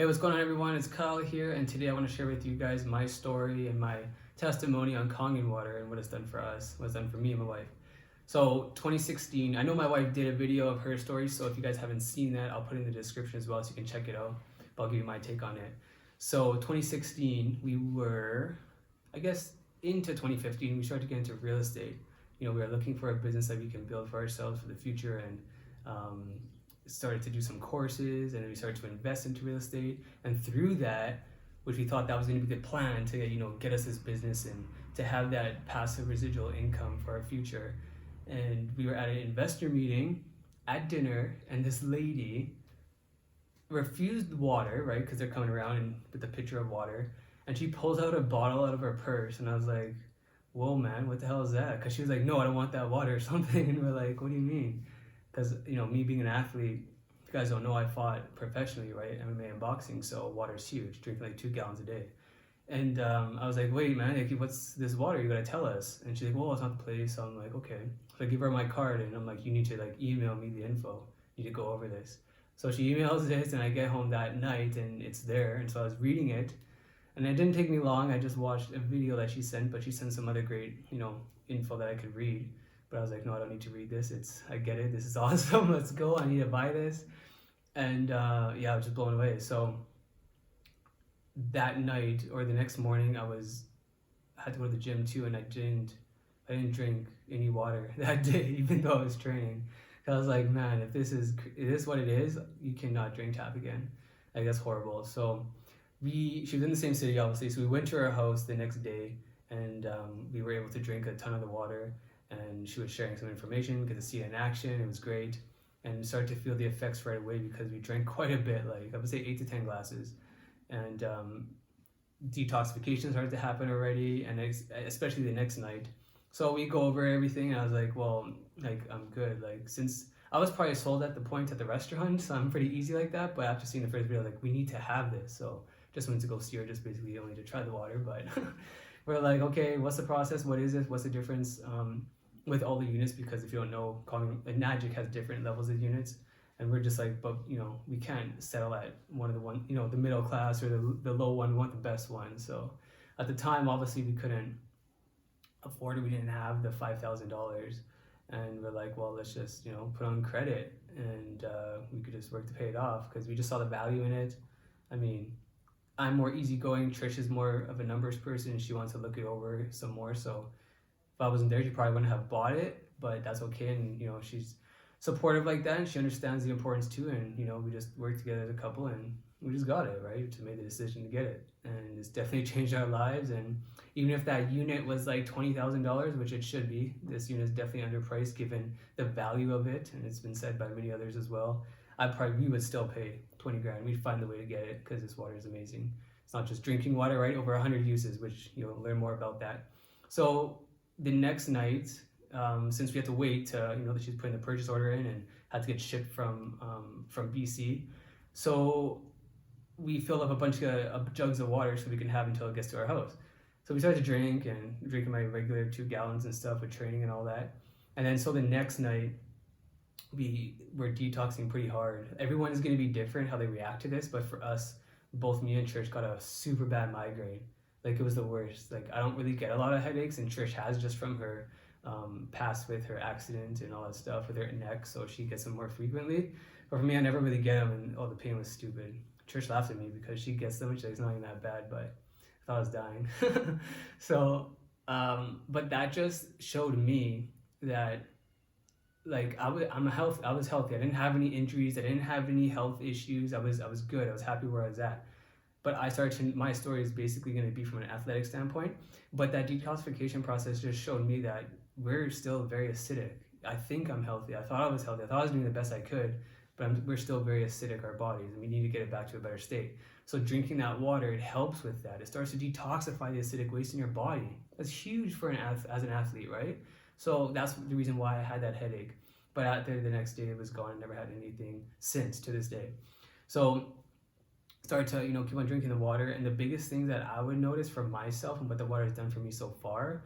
Hey, what's going on, everyone? It's Kyle here, and today I want to share with you guys my story and my testimony on Kangen Water and what it's done for us, what it's done for me and my wife. So 2016, I know my wife did a video of her story, so if you guys haven't seen that, I'll put it in the description as well so you can check it out, but I'll give you my take on it. So 2016, we were, I guess, into 2015, we started to get into real estate. We were looking for a business that we can build for ourselves for the future, and started to do some courses, and then we started to invest into real estate. And through that, which we thought that was going to be the plan to get us this business and to have that passive residual income for our future. And we were at an investor meeting at dinner, and this lady refused water, right, because they're coming around and with a pitcher of water, and she pulls out a bottle out of her purse, and I was like, whoa, man, what the hell is that? Because she was like, no, I don't want that water or something. And we're like, what do you mean? Because me being an athlete, if you guys don't know, I fought professionally, right? MMA and boxing, so water's huge, drinking like 2 gallons a day. And I was like, wait, man, like, what's this water? You gotta tell us. And she's like, well, it's not the place. So I'm like, okay. So I give her my card, and I'm like, you need to email me the info. You need to go over this. So she emails this, and I get home that night, and it's there. And so I was reading it, and it didn't take me long. I just watched a video that she sent, but she sent some other great, info that I could read. But I was like, no, I don't need to read this. I get it. This is awesome. Let's go. I need to buy this. And I was just blown away. So that night or the next morning, I had to go to the gym too, and I didn't drink any water that day, even though I was training. I was like, man, if this is what it is, you cannot drink tap again. Like, that's horrible. So she was in the same city, obviously. So we went to her house the next day, and we were able to drink a ton of the water. And she was sharing some information, get to see it in action. It was great, and started to feel the effects right away because we drank quite a bit, like I would say 8 to 10 glasses, and detoxification started to happen already, and especially the next night. So we go over everything, and I was like, well, like, I'm good. Like, since I was probably sold at the point at the restaurant, so I'm pretty easy like that. But after seeing the first video, like, we need to have this. So just went to go see her, just basically only to try the water. But we're like, okay, what's the process? What is it? What's the difference? With all the units, because if you don't know, Enagic has different levels of units, and we're just like, but we can't settle at the middle class or the low one. We want the best one. So at the time, obviously, we couldn't afford it. We didn't have the $5,000, and we're like, well, let's just put on credit, and we could just work to pay it off because we just saw the value in it. I mean, I'm more easygoing. Trish is more of a numbers person. She wants to look it over some more. So if I wasn't there, she probably wouldn't have bought it, but that's okay. And she's supportive like that, and she understands the importance too. And we just worked together as a couple, and we just got it, right? To make the decision to get it, and it's definitely changed our lives. And even if that unit was like $20,000, which it should be, this unit is definitely underpriced given the value of it, and it's been said by many others as well. We would still pay 20 grand. We'd find the way to get it because this water is amazing. It's not just drinking water, right? Over 100 uses, which you'll learn more about that. So the next night, since we had to wait to, that she's putting the purchase order in and had to get shipped from BC, so we filled up a bunch of jugs of water so we can have until it gets to our house. So we started to drink, and drinking my regular 2 gallons and stuff with training and all that. And then so the next night, we were detoxing pretty hard. Everyone is going to be different how they react to this, but for us, both me and Trish got a super bad migraine. Like, it was the worst. Like, I don't really get a lot of headaches, and Trish has, just from her past with her accident and all that stuff with her neck, so she gets them more frequently. But for me, I never really get them, and the pain was stupid. Trish laughed at me because she gets them, she's like, it's not even that bad, but I thought I was dying. So, but that just showed me that, like, I was healthy. I didn't have any injuries. I didn't have any health issues. I was good. I was happy where I was at. But my story is basically going to be from an athletic standpoint. But that detoxification process just showed me that we're still very acidic. I think I'm healthy. I thought I was healthy. I thought I was doing the best I could, but we're still very acidic, our bodies, and we need to get it back to a better state. So drinking that water, it helps with that. It starts to detoxify the acidic waste in your body. That's huge for as an athlete, right? So that's the reason why I had that headache. But out there the next day, it was gone. I never had anything since to this day. So start to keep on drinking the water. And the biggest thing that I would notice for myself and what the water has done for me so far,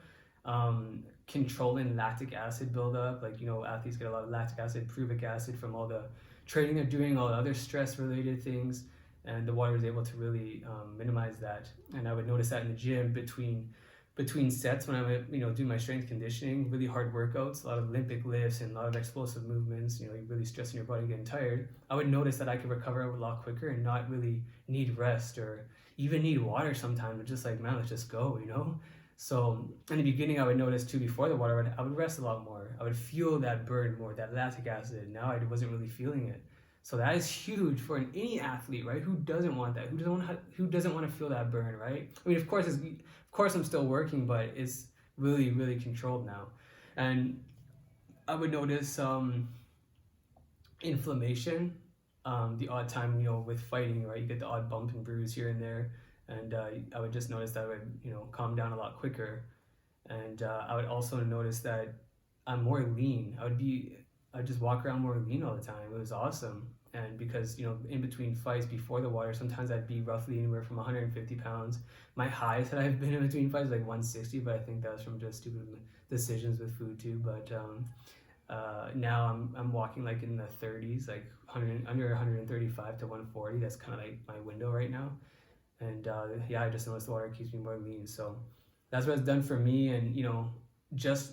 controlling lactic acid buildup. Like, athletes get a lot of lactic acid, pruvic acid from all the training they're doing, all the other stress related things. and the water was able to really minimize that. And I would notice that in the gym between sets when I would, do my strength conditioning, really hard workouts, a lot of Olympic lifts and a lot of explosive movements, you're really stressing your body, getting tired. I would notice that I could recover a lot quicker and not really need rest or even need water sometimes. But just like, man, let's just go, So in the beginning, I would notice too, before the water, I would rest a lot more. I would feel that burn more, that lactic acid. Now I wasn't really feeling it. So that is huge for any athlete, right? Who doesn't want that? Who doesn't want to feel that burn, right? I mean, of course I'm still working, but it's really, really controlled now. And I would notice inflammation, the odd time, with fighting, right? You get the odd bump and bruise here and there. And I would just notice that I would, calm down a lot quicker. And I would also notice that I'm more lean. I'd just walk around more lean all the time. It was awesome. And because, in between fights before the water, sometimes I'd be roughly anywhere from 150 pounds. My highest that I've been in between fights is like 160, but I think that was from just stupid decisions with food too. But now I'm walking like in the 30s, like under 135 to 140. That's kind of like my window right now. And I just noticed the water keeps me more lean. So that's what it's done for me. And, just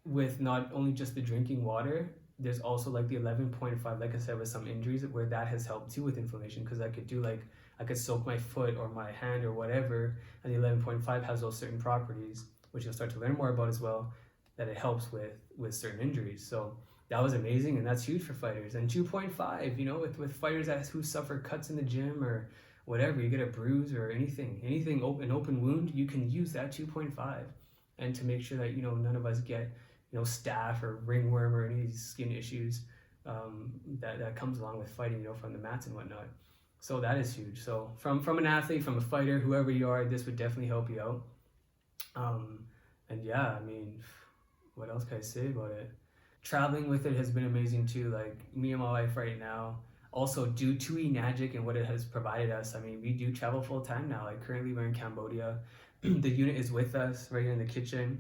with not only just the drinking water, there's also like the 11.5, like I said, with some injuries where that has helped too with inflammation, because I could soak my foot or my hand or whatever, and the 11.5 has those certain properties, which you'll start to learn more about as well, that it helps with certain injuries. So that was amazing, and that's huge for fighters. And 2.5, with fighters who suffer cuts in the gym or whatever, you get a bruise or anything, an open wound, you can use that 2.5, and to make sure that none of us get staph or ringworm or any of these skin issues that comes along with fighting, from the mats and whatnot. So that is huge. So from an athlete, from a fighter, whoever you are, this would definitely help you out. And yeah, I mean, what else can I say about it? Traveling with it has been amazing too. Like me and my wife right now, also due to Enagic and what it has provided us, I mean, we do travel full time now. Like currently we're in Cambodia. The unit is with us right here in the kitchen.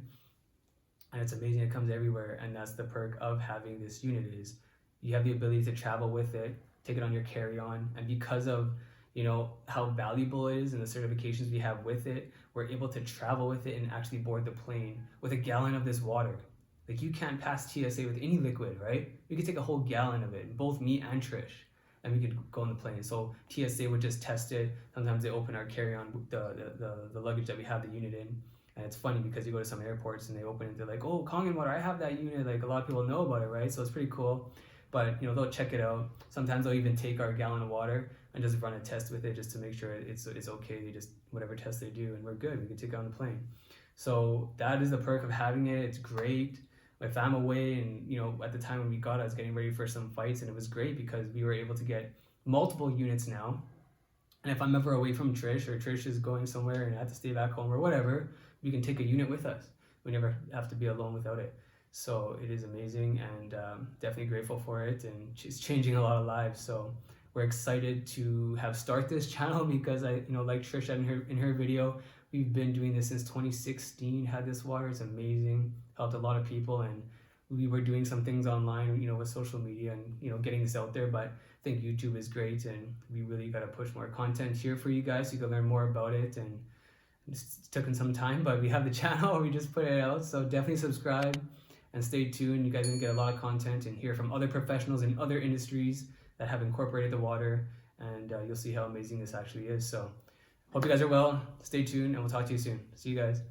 And it's amazing, it comes everywhere. And that's the perk of having this unit, is you have the ability to travel with it, take it on your carry-on. And because of, how valuable it is and the certifications we have with it, we're able to travel with it and actually board the plane with a gallon of this water. Like you can't pass TSA with any liquid, right? We could take a whole gallon of it, both me and Trish, and we could go on the plane. So TSA would just test it. Sometimes they open our carry-on, the luggage that we have the unit in. And it's funny because you go to some airports and they open it, they're like, oh, Kangen Water, I have that unit. Like a lot of people know about it, right? So it's pretty cool. But they'll check it out. Sometimes they'll even take our gallon of water and just run a test with it just to make sure it's okay. They just, whatever test they do, and we're good. We can take it on the plane. So that is the perk of having it. It's great. If I'm away, and at the time when we got it, I was getting ready for some fights, and it was great because we were able to get multiple units now. And if I'm ever away from Trish, or Trish is going somewhere and I have to stay back home or whatever, we can take a unit with us. We never have to be alone without it. So it is amazing, and definitely grateful for it, and it's changing a lot of lives. So we're excited to have start this channel because like Trish said in her video, we've been doing this since 2016. Had this water, it's amazing, helped a lot of people, and we were doing some things online, with social media and getting this out there. But I think YouTube is great, and we really got to push more content here for you guys so you can learn more about it. And it's taken some time, but we have the channel, we just put it out. So definitely subscribe and stay tuned. You guys are gonna get a lot of content and hear from other professionals in other industries that have incorporated the water, and you'll see how amazing this actually is. So hope you guys are well, stay tuned, and we'll talk to you soon. See you guys.